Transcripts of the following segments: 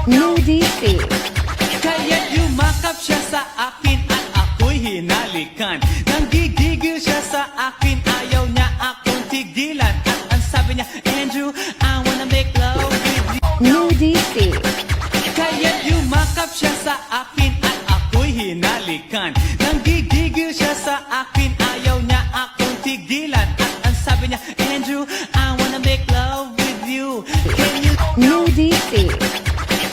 Nudity. Kaya't yumakap siya sa akin at ako'y hinalikan. Nang gigigil siya sa akin, ayaw niya akong tigilan. At ang sabi niya, Andrew, I wanna make love with you. Nudity. Kaya't yumakap siya sa akin at ako'y hinalikan. Nang gigigil siya sa akin, ayaw niya akong tigilan. At ang sabi niya, Andrew, I wanna make love with you. Can you... Nudity.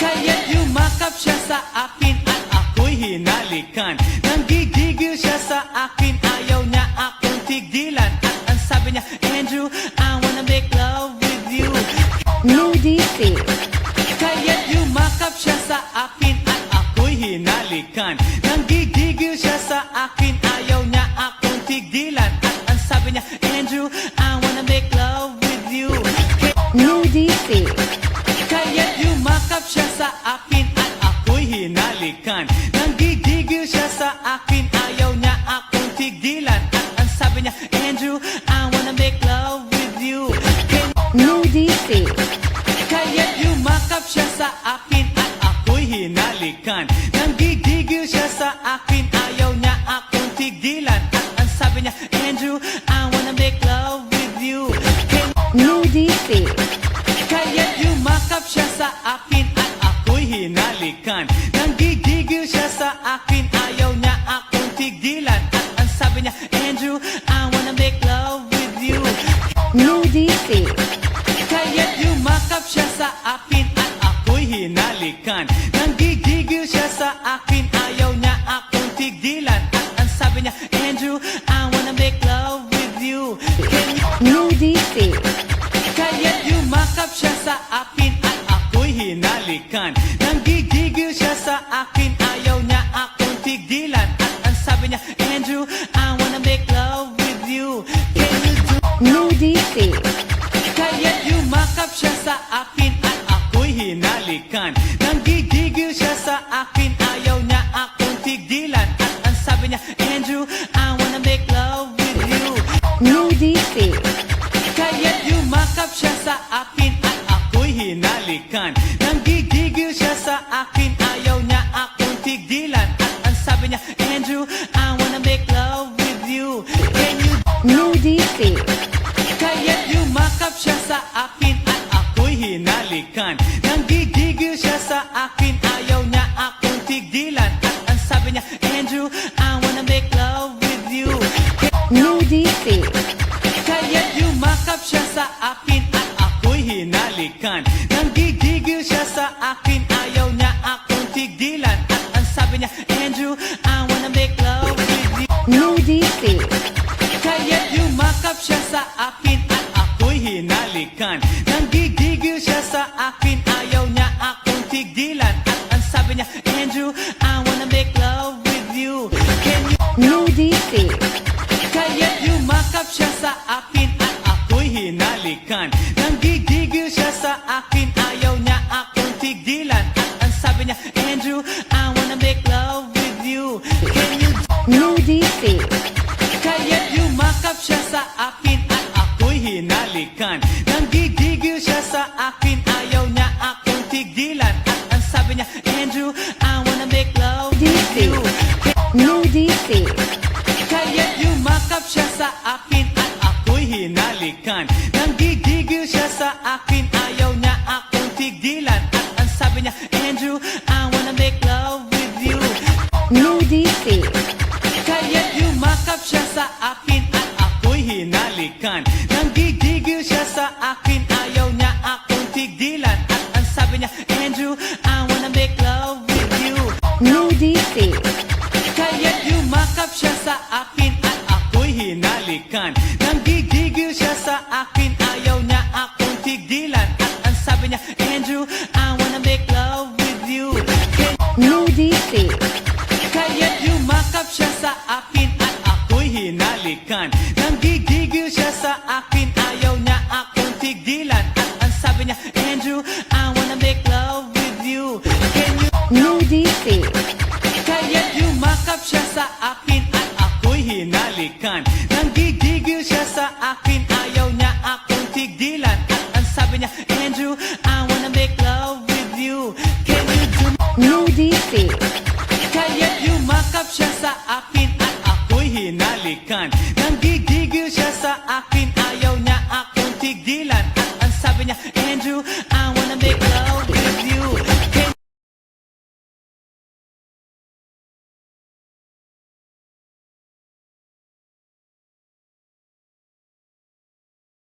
Kaya't yumakap siya sa akin at ako'y hinalikan. Nang gigigil siya sa akin, ayaw niya akong tigilan. At ang sabi niya, Andrew, I wanna make love with you. Nudity. Kaya't yumakap siya sa akin at ako'y hinalikan. Nang gigigil siya sa akin, ayaw niya akong tigilan. At ang sabi niya, Andrew, I wanna make love with you. Nudity. Kaya't yumakap siya sa akin at ako'y hinalikan. Nang gigigil siya sa akin, ayaw niya akong tigilan. At ang sabi niya, Andrew, I wanna make love with you. Nudity. Kaya't yumakap siya sa akin at ako'y hinalikan. Nang gigigil siya sa akin, ayaw niya akong tigilan. At ang sabi niya, Andrew, I wanna make love with you. Nudity. Kaya't yumakap siya sa akin at ako'y hinalikan. Nang gigigil siya sa akin, ayaw niya akong tigilan. At ang sabi niya, Andrew, I wanna make love with you. Nudity. Kaya't yumakap siya sa akin at ako'y hinalikan. Nang gigigil siya sa akin, ayaw niya akong tigilan. At ang sabi niya, Andrew, I wanna make love with you. Nudity. Kaya't yumakap siya sa akin at ako'y hinalikan. Nang gigigil siya sa akin, ayaw niya akong tigilan. At ang sabi niya, Andrew, I wanna make love with you. Can you do... Nudity. Kaya't yumakap siya sa akin at ako'y hinalikan. Nang gigigil siya sa akin, ayaw niya akong tigilan. At ang sabi niya, Andrew, I wanna make love with you. Nudity. Kaya't yumakap siya sa akin at ako'y hinalikan. Nang gigigil siya sa akin, ayaw niya akong tigilan. At ang sabi niya, Andrew, I wanna make love with you. Can you... Nudity. Kaya't yumakap siya sa akin at ako'y hinalikan. Nang gigigil siya sa akin, ayaw niya akong tigilan. At ang sabi niya, Andrew, I wanna make love with you. Nudity. Kaya't yumakap siya sa akin at ako'y hinalikan. Nang gigigil siya sa akin, ayaw niya akong tigilan. At ang sabi niya, Andrew, I wanna make love with you. Nudity. Kaya't yumakap siya sa akin at ako'y hinalikan. Nang gigigil siya sa akin, ayaw niya akong tigilan. At ang sabi niya, Andrew, I wanna make love with you. Nudity. Kaya't yumakap siya sa akin at ako'y hinalikan. Nang gigigil siya sa akin, ayaw niya akong tigilan. At ang sabi niya, Andrew, I wanna make love with you. Nudity. Kaya't yumakap siya sa akin at ako'y hinalikan. Nang gigigil siya sa akin, ayaw niya akong tigilan. At ang sabi niya, Andrew, I wanna make love with you. Nudity. Kaya't yumakap siya sa akin at ako'y hinalikan. Nang gigigil siya sa akin, ayaw niya akong tigilan. At ang sabi niya, Andrew, I wanna make love with you. Nudity. Kaya't yumakap siya sa akin at ako'y hinalikan. Nang gigigil siya sa akin, ayaw niya akong tigilan. At ang sabi niya, Andrew, I wanna make love with you. Nudity. Kaya't yumakap siya sa akin at ako'y hinalikan. Nang gigigil siya sa akin, ayaw niya akong tigilan. At ang sabi niya, Andrew, I wanna make love with you. Nudity. Kaya't yumakap siya sa akin at ako'y hinalikan. Nang gigigil siya sa akin, ayaw niya akong tigilan. At ang sabi niya, Andrew, I wanna make love with you. Nudity. Kaya't yumakap siya sa akin at ako'y hinalikan. Nang gigigil siya sa akin, ayaw niya akong tigilan. At ang sabi niya, Andrew, I wanna make love with you. Can DC. Kaya't yumakap siya sa akin at ako'y hinalikan